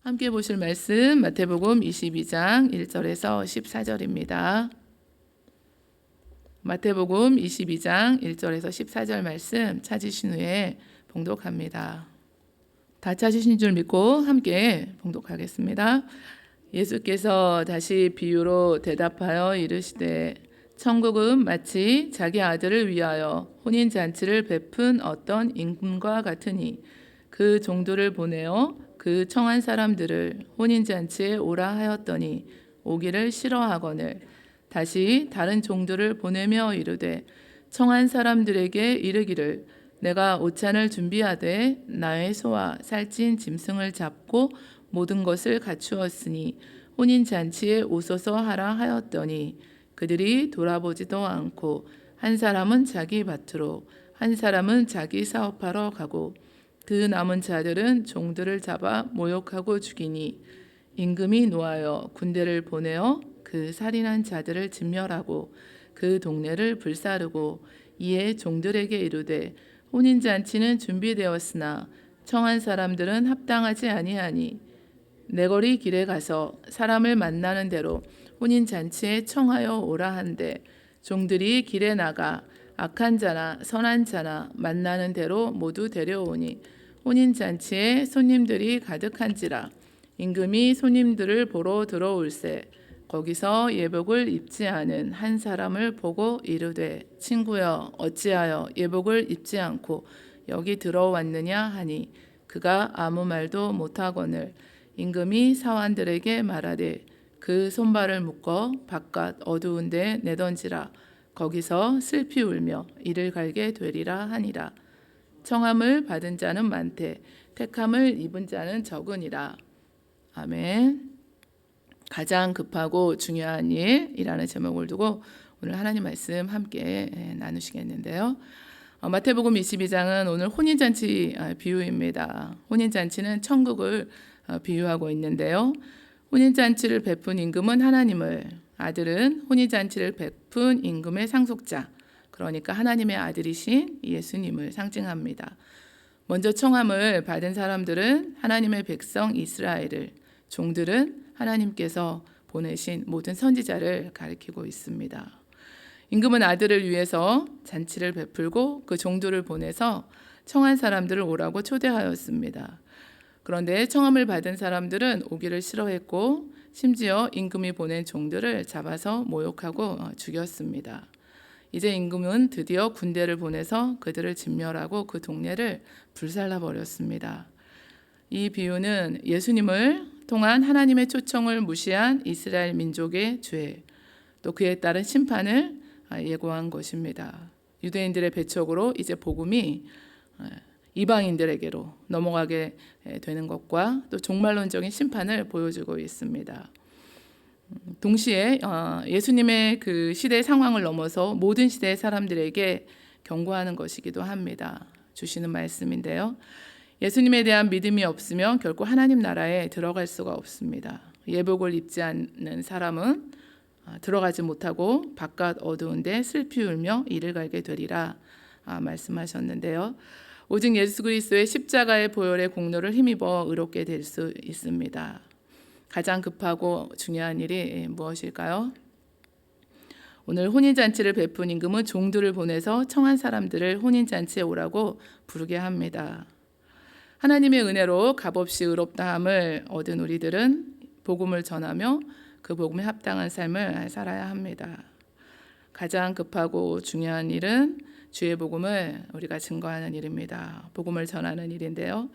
함께 보실 말씀 마태복음 22장 1절에서 14절입니다. 마태복음 22장 1절에서 14절 말씀 찾으신 후에 봉독합니다. 다 찾으신 줄 믿고 함께 봉독하겠습니다. 예수께서 다시 비유로 대답하여 이르시되 천국은 마치 자기 아들을 위하여 혼인잔치를 베푼 어떤 임금과 같으니 그 종들을 보내어 그 청한 사람들을 혼인잔치에 오라 하였더니 오기를 싫어하거늘 다시 다른 종들을 보내며 이르되 청한 사람들에게 이르기를 내가 오찬을 준비하되 나의 소와 살찐 짐승을 잡고 모든 것을 갖추었으니 혼인잔치에 오소서 하라 하였더니 그들이 돌아보지도 않고 한 사람은 자기 밭으로 한 사람은 자기 사업하러 가고 그 남은 자들은 종들을 잡아 모욕하고 죽이니 임금이 노하여 군대를 보내어 그 살인한 자들을 진멸하고 그 동네를 불사르고 이에 종들에게 이르되 혼인잔치는 준비되었으나 청한 사람들은 합당하지 아니하니 내거리 길에 가서 사람을 만나는 대로 혼인잔치에 청하여 오라 한데 종들이 길에 나가 악한 자나 선한 자나 만나는 대로 모두 데려오니 혼인잔치에 손님들이 가득한지라 임금이 손님들을 보러 들어올세 거기서 예복을 입지 않은 한 사람을 보고 이르되 친구여 어찌하여 예복을 입지 않고 여기 들어왔느냐 하니 그가 아무 말도 못하거늘 임금이 사환들에게 말하되 그 손발을 묶어 바깥 어두운 데 내던지라 거기서 슬피 울며 이를 갈게 되리라 하니라. 청함을 받은 자는 많되 택함을 입은 자는 적으니라. 아멘. 가장 급하고 중요한 일이라는 제목을 두고 오늘 하나님 말씀 함께 나누시겠는데요. 마태복음 22장은 오늘 혼인잔치 비유입니다. 혼인잔치는 천국을 비유하고 있는데요. 혼인잔치를 베푼 임금은 하나님을, 아들은 혼인잔치를 베푼 임금의 상속자, 그러니까 하나님의 아들이신 예수님을 상징합니다. 먼저 청함을 받은 사람들은 하나님의 백성 이스라엘을, 종들은 하나님께서 보내신 모든 선지자를 가리키고 있습니다. 임금은 아들을 위해서 잔치를 베풀고 그 종들을 보내서 청한 사람들을 오라고 초대하였습니다. 그런데 청함을 받은 사람들은 오기를 싫어했고 심지어 임금이 보낸 종들을 잡아서 모욕하고 죽였습니다. 이제 임금은 드디어 군대를 보내서 그들을 진멸하고 그 동네를 불살라 버렸습니다. 이 비유는 예수님을 통한 하나님의 초청을 무시한 이스라엘 민족의 죄, 또 그에 따른 심판을 예고한 것입니다. 유대인들의 배척으로 이제 복음이 이방인들에게로 넘어가게 되는 것과 또 종말론적인 심판을 보여주고 있습니다. 동시에 예수님의 그 시대 상황을 넘어서 모든 시대의 사람들에게 경고하는 것이기도 합니다. 주시는 말씀인데요. 예수님에 대한 믿음이 없으면 결코 하나님 나라에 들어갈 수가 없습니다. 예복을 입지 않는 사람은 들어가지 못하고 바깥 어두운 데 슬피 울며 이를 갈게 되리라 말씀하셨는데요. 오직 예수 그리스도의 십자가의 보혈의 공로를 힘입어 의롭게 될 수 있습니다. 가장 급하고 중요한 일이 무엇일까요? 오늘 혼인잔치를 베푼 임금은 종들을 보내서 청한 사람들을 혼인잔치에 오라고 부르게 합니다. 하나님의 은혜로 값없이 의롭다함을 얻은 우리들은 복음을 전하며 그 복음에 합당한 삶을 살아야 합니다. 가장 급하고 중요한 일은 주의 복음을 우리가 증거하는 일입니다. 복음을 전하는 일인데요.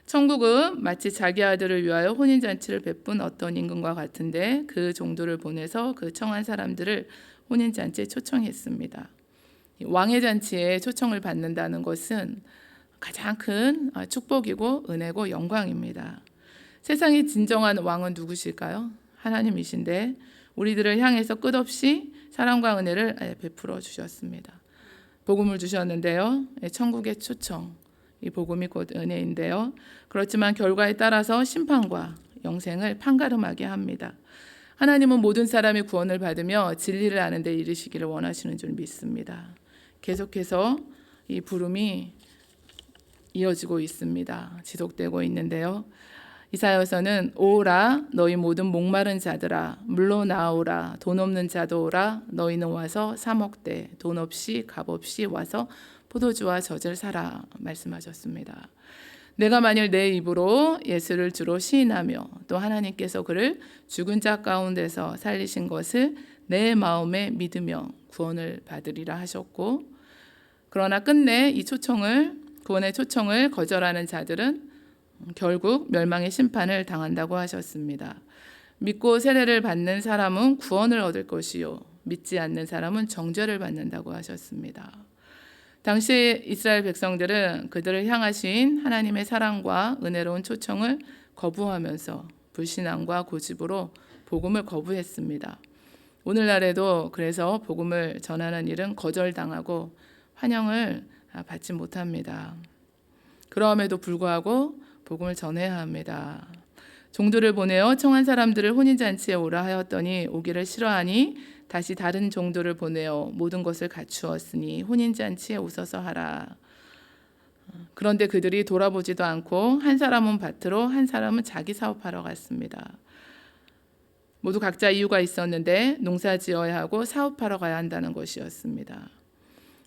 천국은 마치 자기 아들을 위하여 혼인잔치를 베푼 어떤 임금과 같은데 그 종들을 보내서 그 청한 사람들을 혼인잔치에 초청했습니다. 왕의 잔치에 초청을 받는다는 것은 가장 큰 축복이고 은혜고 영광입니다. 세상의 진정한 왕은 누구실까요? 하나님이신데 우리들을 향해서 끝없이 사랑과 은혜를 베풀어 주셨습니다. 복음을 주셨는데요. 천국의 초청, 이 복음이 곧 은혜인데요. 그렇지만 결과에 따라서 심판과 영생을 판가름하게 합니다. 하나님은 모든 사람이 구원을 받으며 진리를 아는 데 이르시기를 원하시는 줄 믿습니다. 계속해서 이 부름이 이어지고 있습니다. 지속되고 있는데요. 이사야서는 오라 너희 모든 목마른 자들아 물로 나오라 돈 없는 자도 오라 너희는 와서 사 먹되 돈 없이 값 없이 와서 포도주와 젖을 사라 말씀하셨습니다. 내가 만일 내 입으로 예수를 주로 시인하며 또 하나님께서 그를 죽은 자 가운데서 살리신 것을 내 마음에 믿으며 구원을 받으리라 하셨고, 그러나 끝내 이 구원의 초청을 거절하는 자들은 결국 멸망의 심판을 당한다고 하셨습니다. 믿고 세례를 받는 사람은 구원을 얻을 것이요 믿지 않는 사람은 정죄를 받는다고 하셨습니다. 당시 이스라엘 백성들은 그들을 향하신 하나님의 사랑과 은혜로운 초청을 거부하면서 불신앙과 고집으로 복음을 거부했습니다. 오늘날에도 그래서 복음을 전하는 일은 거절당하고 환영을 받지 못합니다. 그럼에도 불구하고 복음을 전해야 합니다. 종들을 보내어 청한 사람들을 혼인잔치에 오라 하였더니 오기를 싫어하니 다시 다른 종들을 보내어 모든 것을 갖추었으니 혼인잔치에 오소서 하라. 그런데 그들이 돌아보지도 않고 한 사람은 밭으로 한 사람은 자기 사업하러 갔습니다. 모두 각자 이유가 있었는데 농사 지어야 하고 사업하러 가야 한다는 것이었습니다.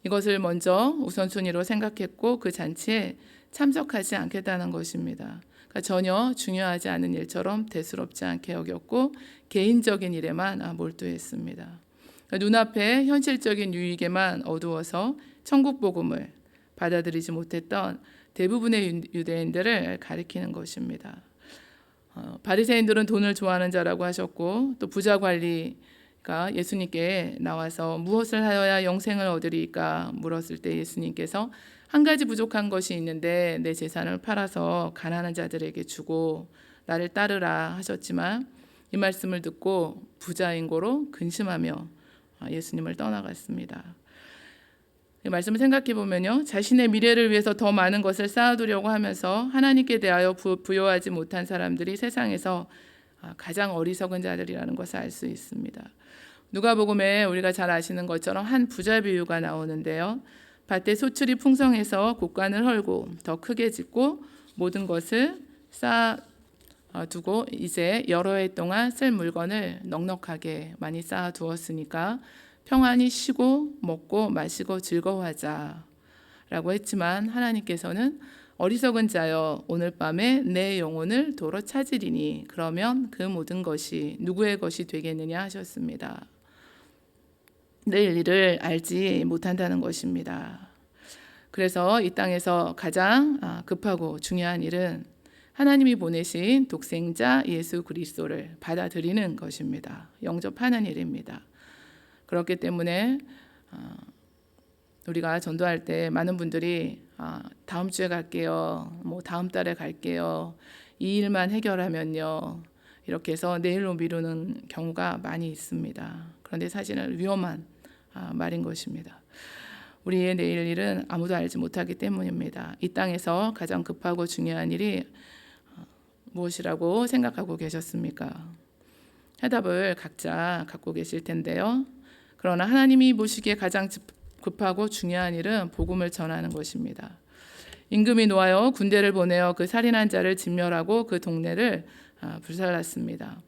이것을 먼저 우선순위로 생각했고 그 잔치에 참석하지 않겠다는 것입니다. 그러니까 전혀 중요하지 않은 일처럼 대수롭지 않게 여겼고 개인적인 일에만 몰두했습니다. 그러니까 눈앞에 현실적인 유익에만 어두워서 천국 복음을 받아들이지 못했던 대부분의 유대인들을 가리키는 것입니다. 바리새인들은 돈을 좋아하는 자라고 하셨고 또 부자 관리가 예수님께 나와서 무엇을 하여야 영생을 얻으리까 물었을 때 예수님께서 한 가지 부족한 것이 있는데 내 재산을 팔아서 가난한 자들에게 주고 나를 따르라 하셨지만 이 말씀을 듣고 부자인 고로 근심하며 예수님을 떠나갔습니다. 이 말씀을 생각해 보면요, 자신의 미래를 위해서 더 많은 것을 쌓아두려고 하면서 하나님께 대하여 부여하지 못한 사람들이 세상에서 가장 어리석은 자들이라는 것을 알 수 있습니다. 누가복음에 우리가 잘 아시는 것처럼 한 부자 비유가 나오는데요. 밭에 소출이 풍성해서 곡간을 헐고 더 크게 짓고 모든 것을 쌓아두고 이제 여러 해 동안 쓸 물건을 넉넉하게 많이 쌓아두었으니까 평안히 쉬고 먹고 마시고 즐거워하자 라고 했지만 하나님께서는 어리석은 자여 오늘 밤에 내 영혼을 도로 찾으리니 그러면 그 모든 것이 누구의 것이 되겠느냐 하셨습니다. 내일 일을 알지 못한다는 것입니다. 그래서 이 땅에서 가장 급하고 중요한 일은 하나님이 보내신 독생자 예수 그리스도를 받아들이는 것입니다. 영접하는 일입니다. 그렇기 때문에 우리가 전도할 때 많은 분들이 다음 주에 갈게요, 다음 달에 갈게요, 이 일만 해결하면요 이렇게 해서 내일로 미루는 경우가 많이 있습니다. 그런데 사실은 위험한 말인 것입니다. 우리의 내일 일은 아무도 알지 못하기 때문입니다. 이 땅에서 가장 급하고 중요한 일이 무엇이라고 생각하고 계셨습니까? 해답을 각자 갖고 계실 텐데요. 그러나 하나님이 보시기에 가장 급하고 중요한 일은 복음을 전하는 것입니다. 임금이 놓아여 군대를 보내어 그 살인한 자를 진멸하고 그 동네를 불살랐습니다.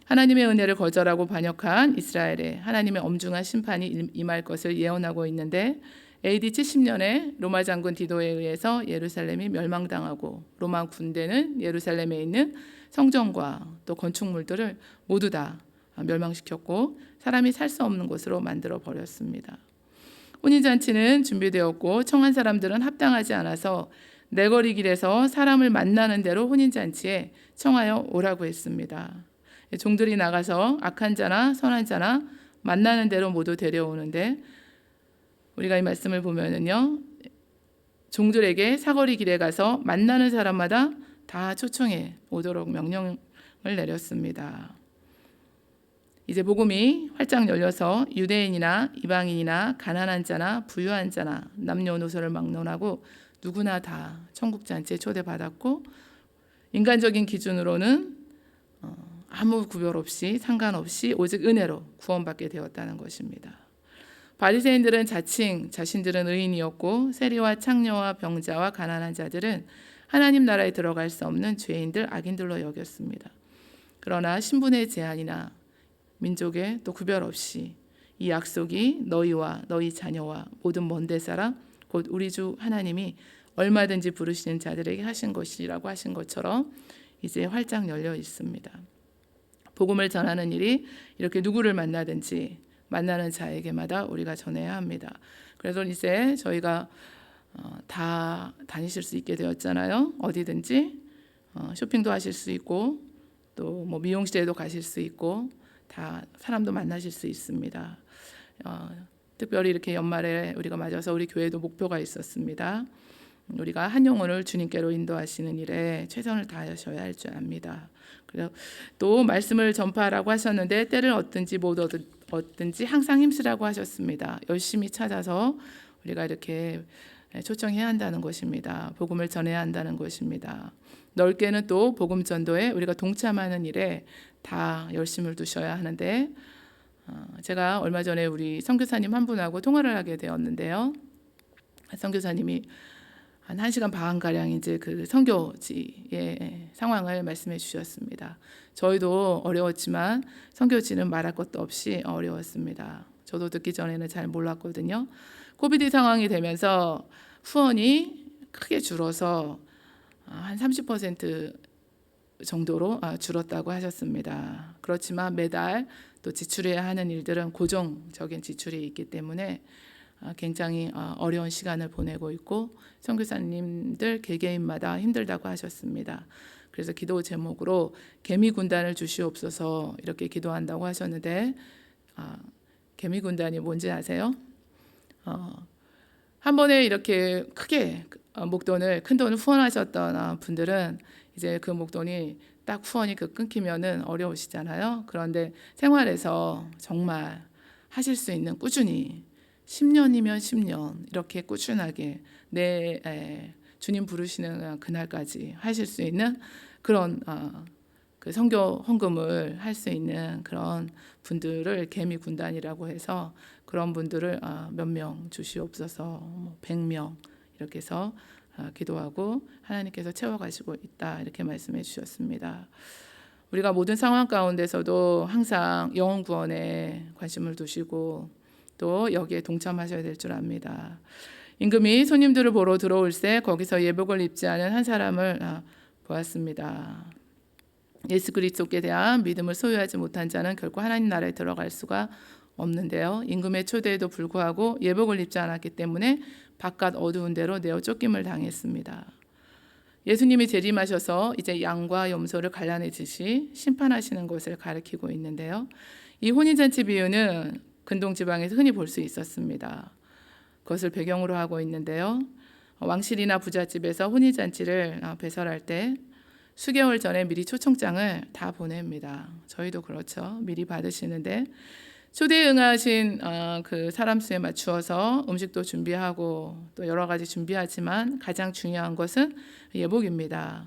하나님의 은혜를 거절하고 반역한 이스라엘에 하나님의 엄중한 심판이 임할 것을 예언하고 있는데 AD 70년에 로마 장군 디도에 의해서 예루살렘이 멸망당하고 로마 군대는 예루살렘에 있는 성전과 또 건축물들을 모두 다 멸망시켰고 사람이 살 수 없는 곳으로 만들어 버렸습니다. 혼인잔치는 준비되었고 청한 사람들은 합당하지 않아서 내거리 길에서 사람을 만나는 대로 혼인잔치에 청하여 오라고 했습니다. 종들이 나가서 악한 자나 선한 자나 만나는 대로 모두 데려오는데 우리가 이 말씀을 보면은요, 종들에게 사거리 길에 가서 만나는 사람마다 다 초청해 오도록 명령을 내렸습니다. 이제 복음이 활짝 열려서 유대인이나 이방인이나 가난한 자나 부유한 자나 남녀노소를 막론하고 누구나 다 천국 잔치에 초대받았고 인간적인 기준으로는 아무 구별 없이 상관없이 오직 은혜로 구원받게 되었다는 것입니다. 바리새인들은 자칭 자신들은 의인이었고 세리와 창녀와 병자와 가난한 자들은 하나님 나라에 들어갈 수 없는 죄인들, 악인들로 여겼습니다. 그러나 신분의 제한이나 민족의 또 구별 없이 이 약속이 너희와 너희 자녀와 모든 먼데 사람 곧 우리 주 하나님이 얼마든지 부르시는 자들에게 하신 것이라고 하신 것처럼 이제 활짝 열려 있습니다. 복음을 전하는 일이 이렇게 누구를 만나든지 만나는 자에게마다 우리가 전해야 합니다. 그래서 이제 저희가 다 다니실 수 있게 되었잖아요. 어디든지 쇼핑도 하실 수 있고 또 뭐 미용실에도 가실 수 있고 다 사람도 만나실 수 있습니다. 특별히 이렇게 연말에 우리가 맞아서 우리 교회도 목표가 있었습니다. 우리가 한 영혼을 주님께로 인도하시는 일에 최선을 다하셔야 할 줄 압니다. 그래서 또 말씀을 전파하라고 하셨는데 때를 얻든지 못 얻든지 항상 힘쓰라고 하셨습니다. 열심히 찾아서 우리가 이렇게 초청해야 한다는 것입니다. 복음을 전해야 한다는 것입니다. 넓게는 또 복음 전도에 우리가 동참하는 일에 다 열심을 두셔야 하는데 제가 얼마 전에 우리 선교사님 한 분하고 통화를 하게 되었는데요. 선교사님이 한 1시간 반가량 이제 그 선교지의 상황을 말씀해 주셨습니다. 저희도 어려웠지만 선교지는 말할 것도 없이 어려웠습니다. 저도 듣기 전에는 잘 몰랐거든요. 코비드 상황이 되면서 후원이 크게 줄어서 한 30% 정도로 줄었다고 하셨습니다. 그렇지만 매달 또 지출해야 하는 일들은 고정적인 지출이 있기 때문에 굉장히 어려운 시간을 보내고 있고 선교사님들 개개인마다 힘들다고 하셨습니다. 그래서 기도 제목으로 개미 군단을 주시옵소서 이렇게 기도한다고 하셨는데 개미 군단이 뭔지 아세요? 한 번에 이렇게 크게 목돈을 큰 돈을 후원하셨던 분들은 이제 그 목돈이 딱 후원이 끊기면은 어려우시잖아요. 그런데 생활에서 정말 하실 수 있는 꾸준히 10년이면 10년 이렇게 꾸준하게 내 주님 부르시는 그날까지 하실 수 있는 그런 그 선교 헌금을 할 수 있는 그런 분들을 개미 군단이라고 해서 그런 분들을 몇 명 주시옵소서 100명 이렇게 해서 기도하고 하나님께서 채워가시고 있다 이렇게 말씀해 주셨습니다. 우리가 모든 상황 가운데서도 항상 영혼 구원에 관심을 두시고 또 여기에 동참하셔야 될 줄 압니다. 임금이 손님들을 보러 들어올새 거기서 예복을 입지 않은 한 사람을 보았습니다. 예수 그리스도께 대한 믿음을 소유하지 못한 자는 결코 하나님 나라에 들어갈 수가 없는데요. 임금의 초대에도 불구하고 예복을 입지 않았기 때문에 바깥 어두운 데로 내어 쫓김을 당했습니다. 예수님이 재림하셔서 이제 양과 염소를 갈라내듯이 심판하시는 것을 가리키고 있는데요. 이 혼인잔치 비유는 근동 지방에서 흔히 볼 수 있었습니다. 그것을 배경으로 하고 있는데요. 왕실이나 부잣집에서 혼인잔치를 배설할 때 수개월 전에 미리 초청장을 다 보냅니다. 저희도 그렇죠. 미리 받으시는데 초대에 응하신 그 사람 수에 맞추어서 음식도 준비하고 또 여러 가지 준비하지만 가장 중요한 것은 예복입니다.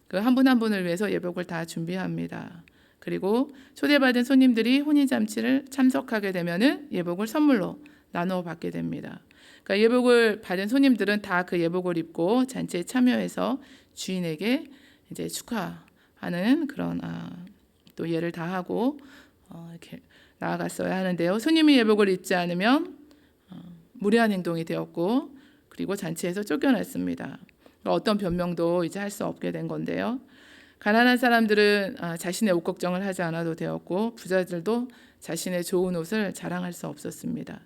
그 한 분 한 분을 위해서 예복을 다 준비합니다. 그리고 초대받은 손님들이 혼인잔치를 참석하게 되면은 예복을 선물로 나누어 받게 됩니다. 그러니까 예복을 받은 손님들은 다 그 예복을 입고 잔치에 참여해서 주인에게 이제 축하하는 그런 또 예를 다 하고 이렇게 나아갔어야 하는데요. 손님이 예복을 입지 않으면 무례한 행동이 되었고 그리고 잔치에서 쫓겨났습니다. 어떤 변명도 이제 할 수 없게 된 건데요. 가난한 사람들은 자신의 옷 걱정을 하지 않아도 되었고 부자들도 자신의 좋은 옷을 자랑할 수 없었습니다.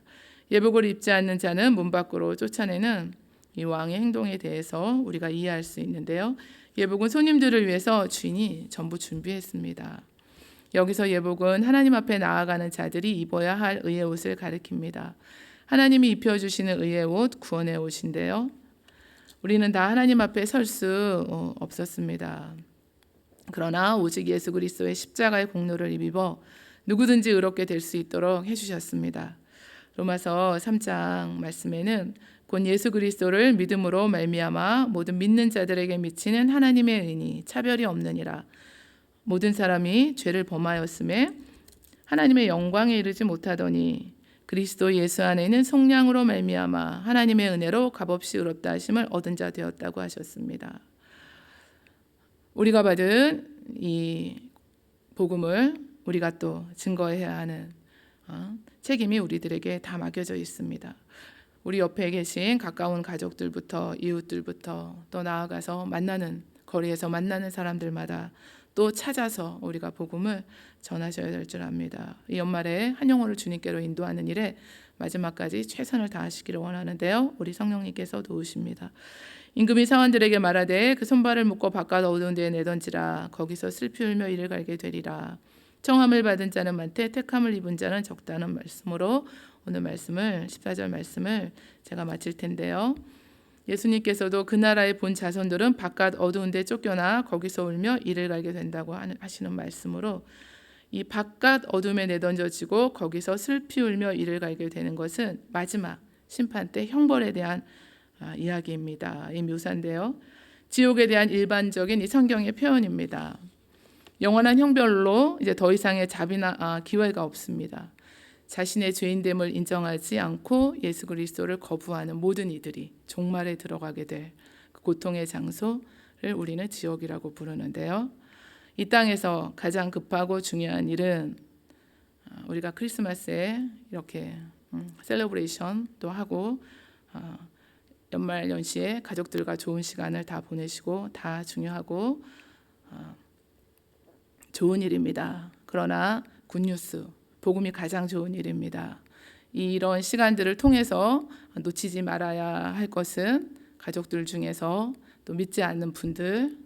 예복을 입지 않는 자는 문 밖으로 쫓아내는 이 왕의 행동에 대해서 우리가 이해할 수 있는데요. 예복은 손님들을 위해서 주인이 전부 준비했습니다. 여기서 예복은 하나님 앞에 나아가는 자들이 입어야 할 의의 옷을 가리킵니다. 하나님이 입혀주시는 의의 옷, 구원의 옷인데요. 우리는 다 하나님 앞에 설 수 없었습니다. 그러나 오직 예수 그리스도의 십자가의 공로를 입어 누구든지 의롭게 될 수 있도록 해주셨습니다. 로마서 3장 말씀에는 곧 예수 그리스도를 믿음으로 말미암아 모든 믿는 자들에게 미치는 하나님의 은이 차별이 없느니라. 모든 사람이 죄를 범하였음에 하나님의 영광에 이르지 못하더니 그리스도 예수 안에는 속량으로 말미암아 하나님의 은혜로 값없이 의롭다 하심을 얻은 자 되었다고 하셨습니다. 우리가 받은 이 복음을 우리가 또 증거해야 하는 책임이 우리들에게 다 맡겨져 있습니다. 우리 옆에 계신 가까운 가족들부터 이웃들부터 또 나아가서 거리에서 만나는 사람들마다 또 찾아서 우리가 복음을 전하셔야 될 줄 압니다. 이 연말에 한 영혼을 주님께로 인도하는 일에 마지막까지 최선을 다하시기를 원하는데요. 우리 성령님께서 도우십니다. 임금이 사원들에게 말하되 그 손발을 묶고 바깥 어두운 데에 내던지라. 거기서 슬피 울며 이를 갈게 되리라. 청함을 받은 자는 많되 택함을 입은 자는 적다는 말씀으로 오늘 말씀을 14절 말씀을 제가 마칠 텐데요. 예수님께서도 그 나라의 본 자손들은 바깥 어두운 데 쫓겨나 거기서 울며 이를 갈게 된다고 하시는 말씀으로 이 바깥 어둠에 내던져지고 거기서 슬피 울며 이를 갈게 되는 것은 마지막 심판 때 형벌에 대한 이야기입니다. 이 묘사인데요. 지옥에 대한 일반적인 이 성경의 표현입니다. 영원한 형벌로 이제 더 이상의 자비나 기회가 없습니다. 자신의 죄인됨을 인정하지 않고 예수 그리스도를 거부하는 모든 이들이 종말에 들어가게 될 그 고통의 장소를 우리는 지옥이라고 부르는데요. 이 땅에서 가장 급하고 중요한 일은 우리가 크리스마스에 이렇게 셀러브레이션도 하고 연말 연시에 가족들과 좋은 시간을 다 보내시고 다 중요하고 좋은 일입니다. 그러나 굿뉴스, 복음이 가장 좋은 일입니다. 이런 시간들을 통해서 놓치지 말아야 할 것은 가족들 중에서 또 믿지 않는 분들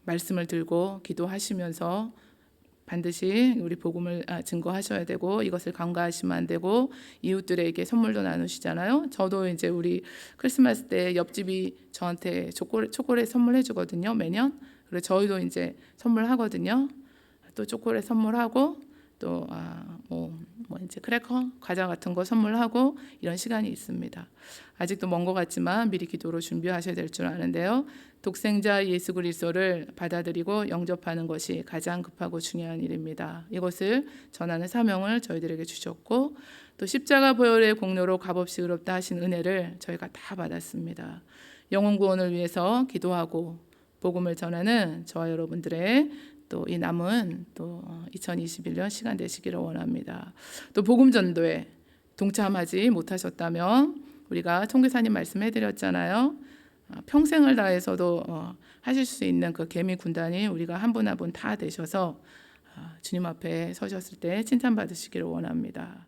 말씀을 들고 기도하시면서 반드시 우리 복음을 증거하셔야 되고 이것을 간과하시면 안 되고 이웃들에게 선물도 나누시잖아요. 저도 이제 우리 크리스마스 때 옆집이 저한테 초콜릿 선물해 주거든요. 매년. 그리고 저희도 이제 선물하거든요. 또 초콜릿 선물하고 또 이제 크래커, 과자 같은 거 선물하고 이런 시간이 있습니다. 아직도 먼 것 같지만 미리 기도로 준비하셔야 될 줄 아는데요. 독생자 예수 그리스도를 받아들이고 영접하는 것이 가장 급하고 중요한 일입니다. 이것을 전하는 사명을 저희들에게 주셨고 또 십자가 보혈의 공로로 값없이 의롭다 하신 은혜를 저희가 다 받았습니다. 영혼 구원을 위해서 기도하고 복음을 전하는 저와 여러분들의 또 이 남은 또 2021년 시간 되시기를 원합니다. 또 복음 전도에 동참하지 못하셨다면 우리가 총교사님 말씀해드렸잖아요. 평생을 다해서도 하실 수 있는 그 개미 군단이 우리가 한 분 한 분 다 되셔서 주님 앞에 서셨을 때 칭찬받으시기를 원합니다.